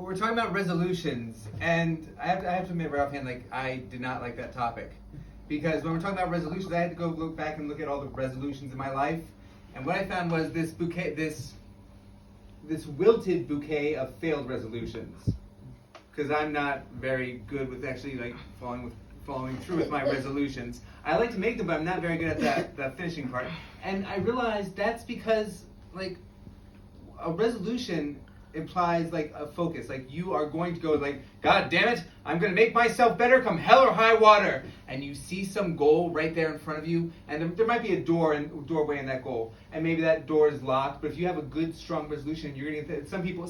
we're talking about resolutions, and I have to admit right offhand, like, I did not like that topic. Because when we're talking about resolutions, I had to go look back and look at all the resolutions in my life. And what I found was this bouquet, this wilted bouquet of failed resolutions. Because I'm not very good with actually like following through with my resolutions. I like to make them, but I'm not very good at that finishing part. And I realized that's because like a resolution implies like a focus. Like you are going to go like, God damn it, I'm going to make myself better come hell or high water. And you see some goal right there in front of you, and there might be a doorway in that goal, and maybe that door is locked. But if you have a good, strong resolution, you're going to get some people,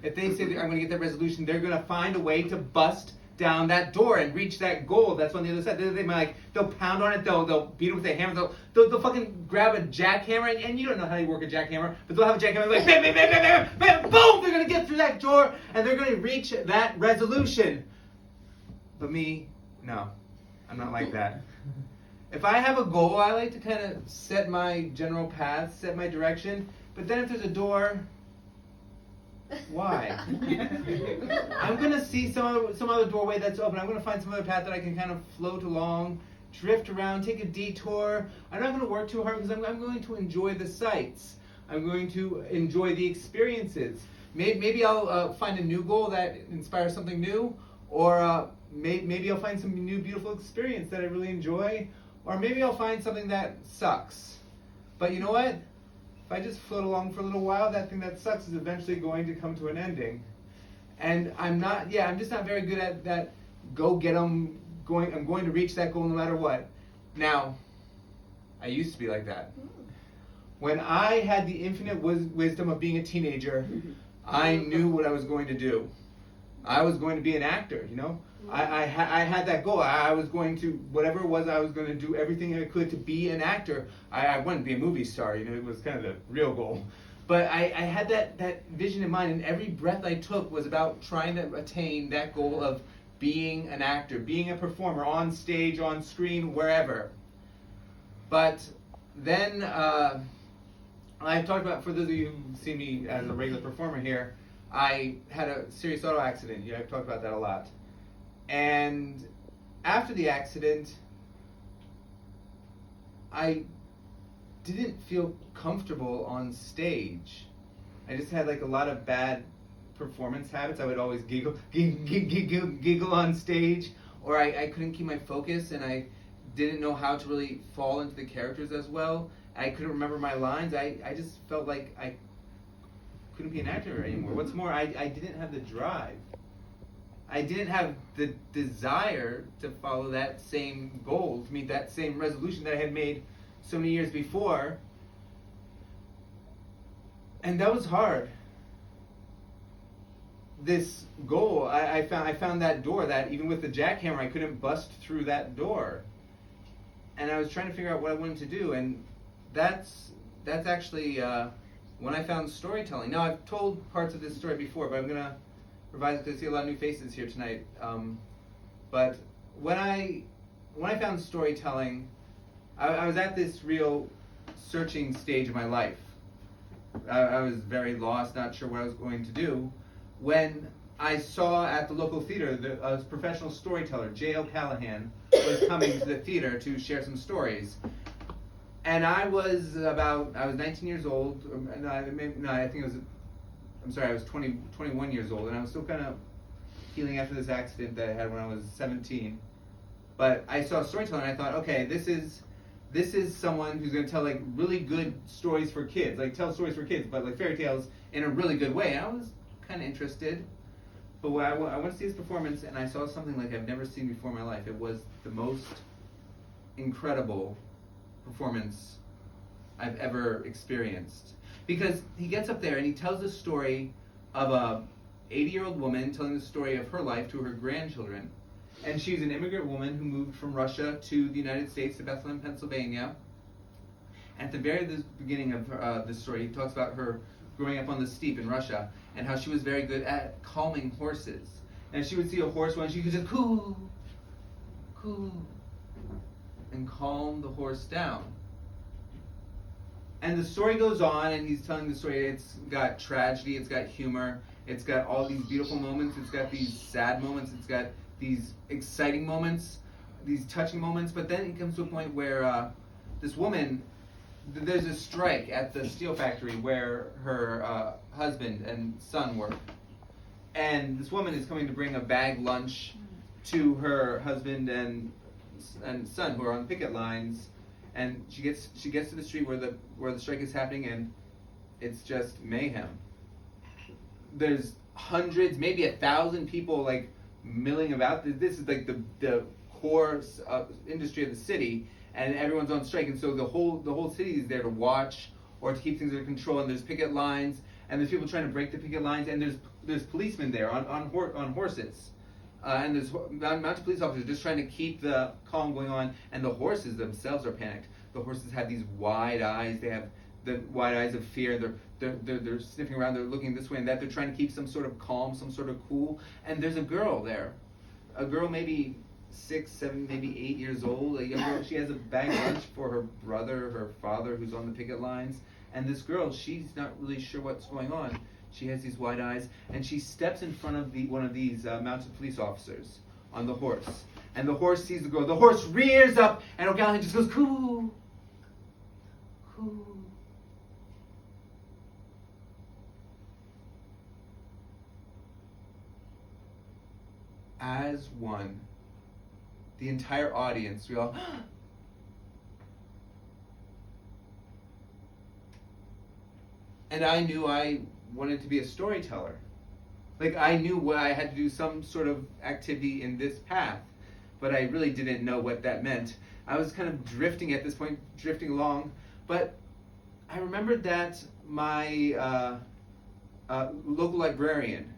if they say I'm going to get that resolution, they're going to find a way to bust down that door and reach that goal that's on the other side. They'll pound on it, they'll beat it with a hammer, they'll fucking grab a jackhammer, and you don't know how you work a jackhammer, but they'll have a jackhammer like bam, bam, bam, bam, bam, bam, boom! They're gonna get through that door and they're gonna reach that resolution. But me, no, I'm not like that. If I have a goal, I like to kind of set my general path, set my direction, but then if there's a door, why? I'm going to see some other doorway that's open. I'm going to find some other path that I can kind of float along, drift around, take a detour. I'm not going to work too hard because I'm going to enjoy the sights. I'm going to enjoy the experiences. Maybe I'll find a new goal that inspires something new, or maybe I'll find some new beautiful experience that I really enjoy, or maybe I'll find something that sucks. But you know what? If I just float along for a little while, that thing that sucks is eventually going to come to an ending. And I'm just not very good at that go get 'em going. I'm going to reach that goal no matter what. Now, I used to be like that. When I had the infinite wisdom of being a teenager, I knew what I was going to do. I was going to be an actor, you know? I had that goal. I was going to, whatever it was, I was going to do everything I could to be an actor. I wanted to be a movie star, you know, it was kind of the real goal. But I had that vision in mind, and every breath I took was about trying to attain that goal of being an actor, being a performer on stage, on screen, wherever. But then, I've talked about, for those of you who see me as a regular performer here, I had a serious auto accident. Yeah, I've talked about that a lot. And after the accident, I didn't feel comfortable on stage. I just had like a lot of bad performance habits. I would always giggle on stage, or I couldn't keep my focus, and I didn't know how to really fall into the characters as well. I couldn't remember my lines. I just felt like I couldn't be an actor anymore. What's more, I didn't have the drive. I didn't have the desire to follow that same goal, to meet that same resolution that I had made so many years before. And that was hard. This goal, I found that door that even with the jackhammer, I couldn't bust through that door. And I was trying to figure out what I wanted to do, and that's actually when I found storytelling. Now, I've told parts of this story before, but I'm going to revise it because I see a lot of new faces here tonight. But when I found storytelling, I was at this real searching stage of my life. I was very lost, not sure what I was going to do, when I saw at the local theater a professional storyteller, J.L. Callahan, was coming to the theater to share some stories. And I was 19 years old. I was 21 years old, and I was still kind of healing after this accident that I had when I was 17. But I saw a storyteller, and I thought, okay, this is someone who's going to tell like really good stories for kids, like tell stories for kids, but like fairy tales in a really good way. And I was kind of interested. But when I went to see his performance, and I saw something like I've never seen before in my life. It was the most incredible performance I've ever experienced. Because he gets up there and he tells the story of a 80-year-old woman telling the story of her life to her grandchildren. And she's an immigrant woman who moved from Russia to the United States, to Bethlehem, Pennsylvania. At the very beginning of this story, he talks about her growing up on the steppe in Russia and how she was very good at calming horses. And she would see a horse once, she could just coo, coo, and calm the horse down. And the story goes on, and he's telling the story. It's got tragedy, it's got humor, It's got all these beautiful moments, it's got these sad moments, it's got these exciting moments, these touching moments, but then it comes to a point where this woman, there's a strike at the steel factory where her husband and son work. And this woman is coming to bring a bag lunch to her husband and son who are on picket lines, and she gets to the street where the strike is happening, and it's just mayhem. There's hundreds, maybe 1,000 people like milling about. This is like the core industry of the city, and everyone's on strike, and so the whole city is there to watch or to keep things under control. And there's picket lines, and there's people trying to break the picket lines, and there's policemen there on horses, and there's mounted police officers just trying to keep the calm going on. And the horses themselves are panicked. The horses have these wide eyes. They have the wide eyes of fear. They're sniffing around. They're looking this way and that. They're trying to keep some sort of calm, some sort of cool. And there's a girl there, a girl maybe 6, 7, maybe 8 years old. A young girl. She has a bag lunch for her brother, her father, who's on the picket lines. And this girl, she's not really sure what's going on. She has these wide eyes, and she steps in front of one of these mounted police officers on the horse. And the horse sees the girl. The horse rears up, and O'Callaghan just goes, coo, coo. As one, the entire audience, we all, and I knew I wanted to be a storyteller. Like, I knew what I had to do, some sort of activity in this path, but I really didn't know what that meant. I was kind of drifting at this point, drifting along, but I remembered that my local librarian,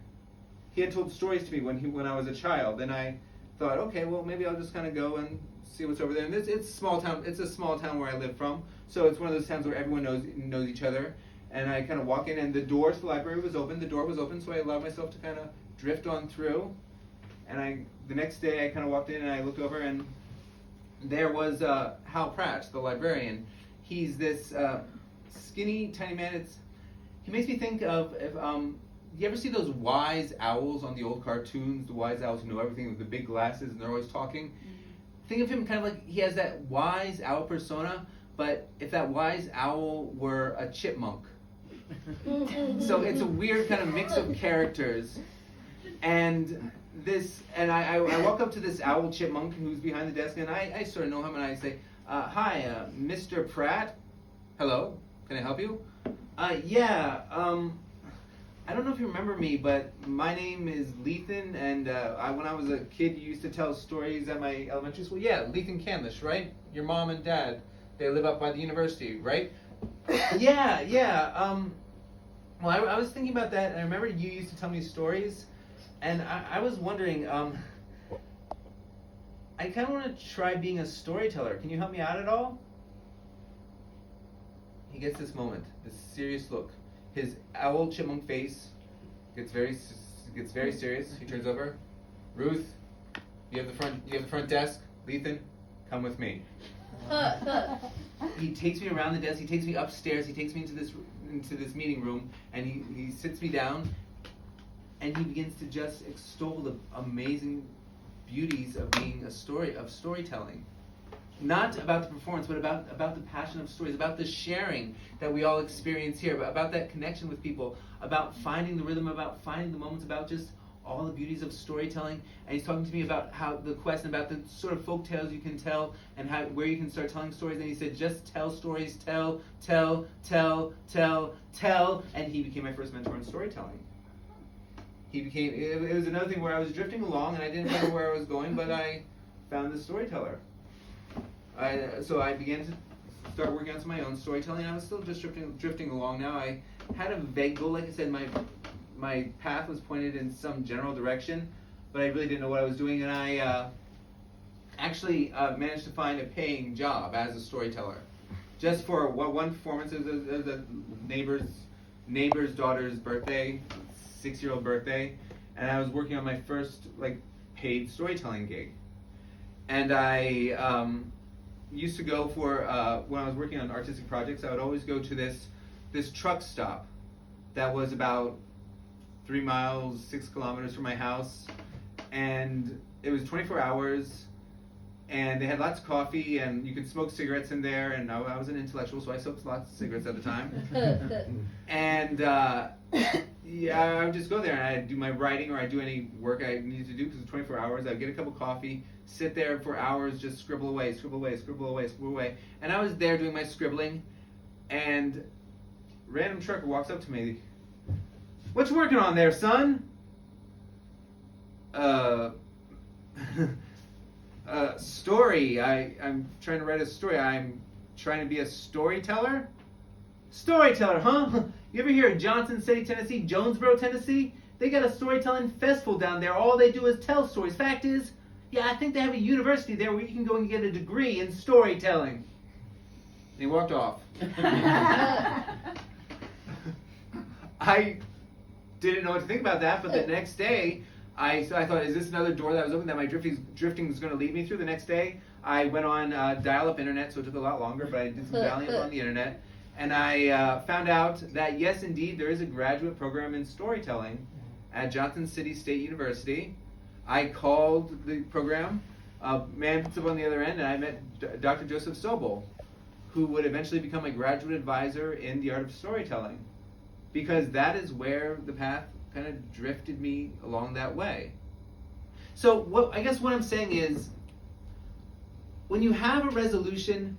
he had told stories to me when I was a child, and I thought, okay, well, maybe I'll just kind of go and see what's over there. And it's a small town. It's a small town where I live from, so it's one of those towns where everyone knows each other. And I kind of walk in, and the door to the library was open. The door was open, so I allowed myself to kind of drift on through. And the next day, I kind of walked in, and I looked over, and there was Hal Pratt, the librarian. He's this skinny, tiny man. He makes me think of you ever see those wise owls on the old cartoons? The wise owls who know everything with the big glasses, and they're always talking. Think of him kind of like he has that wise owl persona, but if that wise owl were a chipmunk. So it's a weird kind of mix of characters. And I walk up to this owl chipmunk who's behind the desk, and I sort of know him, and I say, hi, Mr. Pratt. Hello, can I help you? Yeah, I don't know if you remember me, but my name is Lethan, and when I was a kid, you used to tell stories at my elementary school. Yeah, Lethan Candlish, right? Your mom and dad, they live up by the university, right? Yeah. Well, I was thinking about that, and I remember you used to tell me stories, and I was wondering, I kind of want to try being a storyteller. Can you help me out at all? He gets this moment, this serious look. His owl chipmunk face gets very serious. He turns over. Ruth, you have the front desk. Lethan, come with me. He takes me around the desk. He takes me upstairs. He takes me into this meeting room, and he sits me down, and he begins to just extol the amazing beauties of being of storytelling. Not about the performance, but about the passion of stories, about the sharing that we all experience here, about that connection with people, about finding the rhythm, about finding the moments, about just all the beauties of storytelling. And he's talking to me about how the quest, and about the sort of folk tales you can tell, and where you can start telling stories. And he said, just tell stories, tell. And he became my first mentor in storytelling. It was another thing where I was drifting along, and I didn't remember where I was going, but I found the storyteller. So I began to start working on some of my own storytelling. I was still just drifting along now. I had a vague goal. Like I said, my path was pointed in some general direction, but I really didn't know what I was doing. And I actually managed to find a paying job as a storyteller, just for one performance. It was a neighbor's daughter's birthday, 6-year-old birthday, and I was working on my first paid storytelling gig. And I used to go for when I was working on artistic projects, I would always go to this truck stop that was about 3 miles, 6 kilometers from my house, and it was 24 hours, and they had lots of coffee, and you could smoke cigarettes in there, and I was an intellectual, so I smoked lots of cigarettes at the time. And yeah, I would just go there, and I'd do my writing, or I'd do any work I needed to do, because it's 24 hours. I'd get a cup of coffee, sit there for hours, just scribble away, scribble away, scribble away, scribble away. And I was there doing my scribbling, and random trucker walks up to me. "What you working on there, son?" Story. I'm trying to write a story. I'm trying to be a storyteller. Storyteller, huh? You ever hear of Johnson City, Tennessee, Jonesboro, Tennessee? They got a storytelling festival down there. All they do is tell stories. Fact is, yeah, I think they have a university there where you can go and get a degree in storytelling. And he walked off. I didn't know what to think about that, but the next day, I thought, is this another door that was open that my drifting is going to lead me through? The next day, I went on dial-up internet, so it took a lot longer, but I did some dialing up on the internet, and I found out that, yes, indeed, there is a graduate program in storytelling at Johnson City State University. I called the program, man picks up on the other end, and I met Dr. Joseph Sobel, who would eventually become a graduate advisor in the art of storytelling, because that is where the path kind of drifted me along that way. So I guess what I'm saying is, when you have a resolution,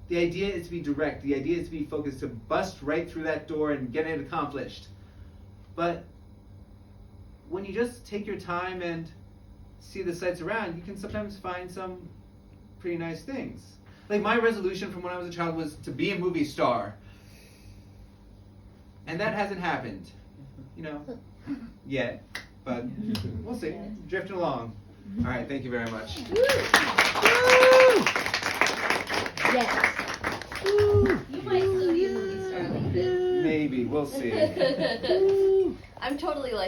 the idea is to be direct, the idea is to be focused, to bust right through that door and get it accomplished. But when you just take your time and see the sights around, you can sometimes find some pretty nice things. Like my resolution from when I was a child was to be a movie star. And that hasn't happened, yet. But we'll see. Drifting along. All right, thank you very much. Woo! Yes. You might still be a movie star later. Maybe, we'll see. I'm totally like